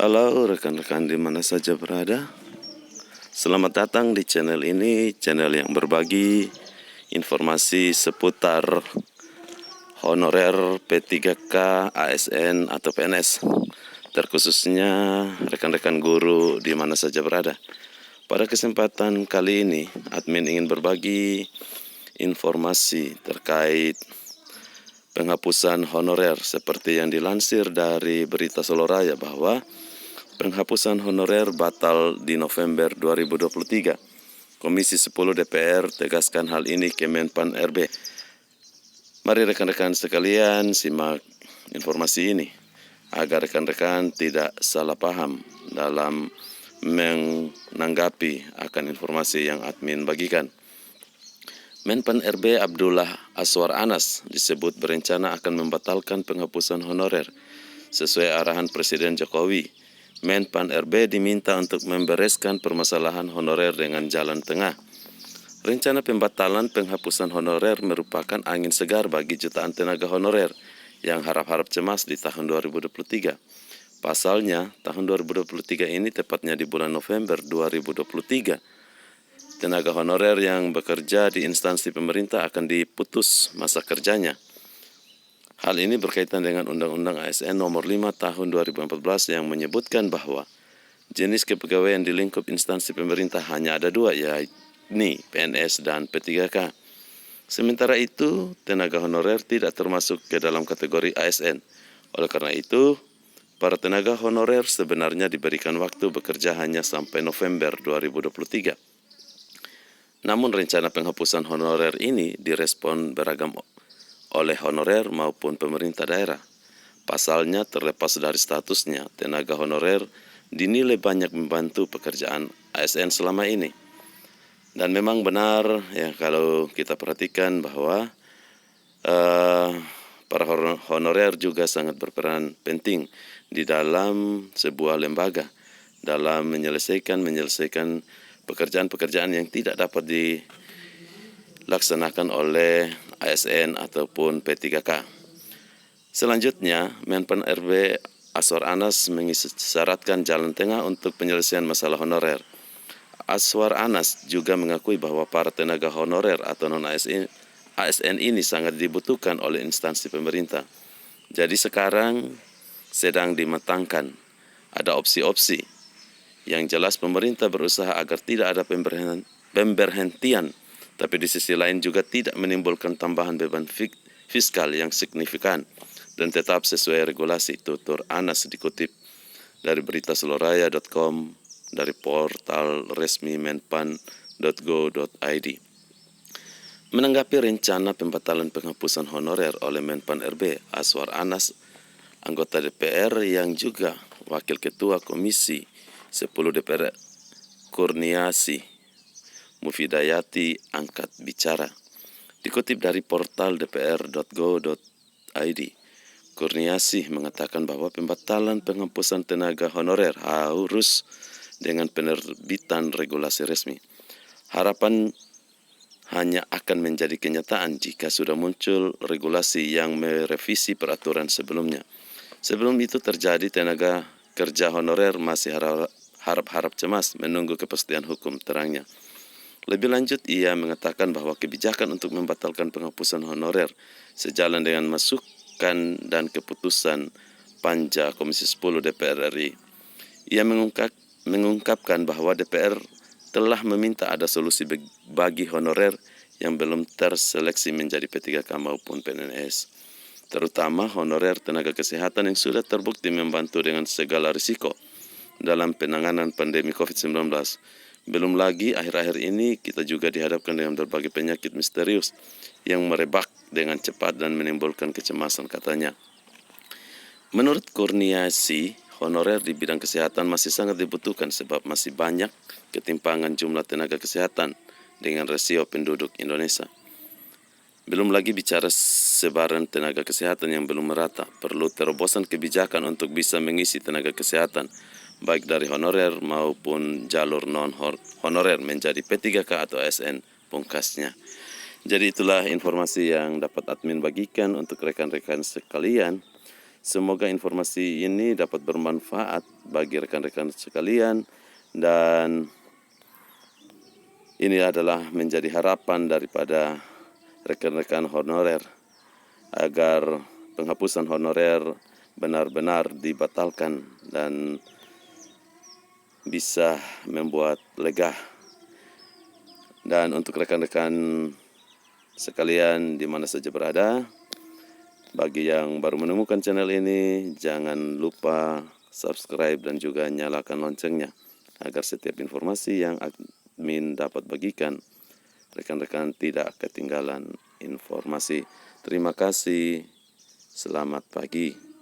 Halo rekan-rekan di mana saja berada. Selamat datang di channel ini, channel yang berbagi informasi seputar honorer P3K, ASN atau PNS, terkhususnya rekan-rekan guru di mana saja berada. Pada kesempatan kali ini, admin ingin berbagi informasi terkait penghapusan honorer seperti yang dilansir dari Berita Solo Raya bahwa penghapusan honorer batal di November 2023. Komisi 10 DPR tegaskan hal ini ke Menpan RB. Mari rekan-rekan sekalian simak informasi ini agar rekan-rekan tidak salah paham dalam menanggapi akan informasi yang admin bagikan. Menpan RB Abdullah Aswar Anas disebut berencana akan membatalkan penghapusan honorer sesuai arahan Presiden Jokowi. Menpan RB diminta untuk membereskan permasalahan honorer dengan jalan tengah. Rencana pembatalan penghapusan honorer merupakan angin segar bagi jutaan tenaga honorer yang harap-harap cemas di tahun 2023. Pasalnya, tahun 2023 ini tepatnya di bulan November 2023, tenaga honorer yang bekerja di instansi pemerintah akan diputus masa kerjanya. Hal ini berkaitan dengan Undang-Undang ASN Nomor 5 Tahun 2014 yang menyebutkan bahwa jenis kepegawaian di lingkup instansi pemerintah hanya ada dua, yakni PNS dan P3K. Sementara itu, tenaga honorer tidak termasuk ke dalam kategori ASN. Oleh karena itu, para tenaga honorer sebenarnya diberikan waktu bekerja hanya sampai November 2023. Namun rencana penghapusan honorer ini direspon beragam oleh honorer maupun pemerintah daerah. Pasalnya terlepas dari statusnya, tenaga honorer dinilai banyak membantu pekerjaan ASN selama ini. Dan memang benar ya kalau kita perhatikan bahwa para honorer juga sangat berperan penting di dalam sebuah lembaga dalam menyelesaikan pekerjaan-pekerjaan yang tidak dapat dilaksanakan oleh ASN ataupun P3K. Selanjutnya, Menpan RB Aswar Anas mengisyaratkan jalan tengah untuk penyelesaian masalah honorer. Aswar Anas juga mengakui bahwa para tenaga honorer atau non-ASN ini sangat dibutuhkan oleh instansi pemerintah. Jadi sekarang sedang dimatangkan, ada opsi-opsi. Yang jelas pemerintah berusaha agar tidak ada pemberhentian, tapi di sisi lain juga tidak menimbulkan tambahan beban fiskal yang signifikan dan tetap sesuai regulasi, tutur Anas dikutip dari beritasoloraya.com dari portal resmi menpan.go.id. Menanggapi rencana pembatalan penghapusan honorer oleh Menpan RB, Aswar Anas, anggota DPR yang juga Wakil Ketua Komisi 10 DPR Kurniasi Mufidayati angkat bicara. Dikutip dari portal dpr.go.id, Kurniasi mengatakan bahwa pembatalan penghapusan tenaga honorer harus dengan penerbitan regulasi resmi. Harapan hanya akan menjadi kenyataan jika sudah muncul regulasi yang merevisi peraturan sebelumnya. Sebelum itu terjadi, tenaga kerja honorer masih harap-harap cemas menunggu kepastian hukum terangnya. Lebih lanjut, ia mengatakan bahwa kebijakan untuk membatalkan penghapusan honorer sejalan dengan masukan dan keputusan Panja Komisi 10 DPR RI. Ia mengungkapkan bahwa DPR telah meminta ada solusi bagi honorer yang belum terseleksi menjadi P3K maupun PNS, terutama honorer tenaga kesehatan yang sudah terbukti membantu dengan segala risiko dalam penanganan pandemi COVID-19. Belum lagi akhir-akhir ini kita juga dihadapkan dengan berbagai penyakit misterius yang merebak dengan cepat dan menimbulkan kecemasan, katanya. Menurut Kurniasi, honorer di bidang kesehatan masih sangat dibutuhkan sebab masih banyak ketimpangan jumlah tenaga kesehatan dengan rasio penduduk Indonesia. Belum lagi bicara sebaran tenaga kesehatan yang belum merata, perlu terobosan kebijakan untuk bisa mengisi tenaga kesehatan baik dari honorer maupun jalur non-honorer menjadi P3K atau ASN pungkasnya. Jadi itulah informasi yang dapat admin bagikan untuk rekan-rekan sekalian. Semoga informasi ini dapat bermanfaat bagi rekan-rekan sekalian, dan ini adalah menjadi harapan daripada rekan-rekan honorer agar penghapusan honorer benar-benar dibatalkan dan bisa membuat lega. Dan untuk rekan-rekan sekalian di mana saja berada, bagi yang baru menemukan channel ini, jangan lupa subscribe dan juga nyalakan loncengnya agar setiap informasi yang admin dapat bagikan, rekan-rekan tidak ketinggalan informasi. Terima kasih, selamat pagi.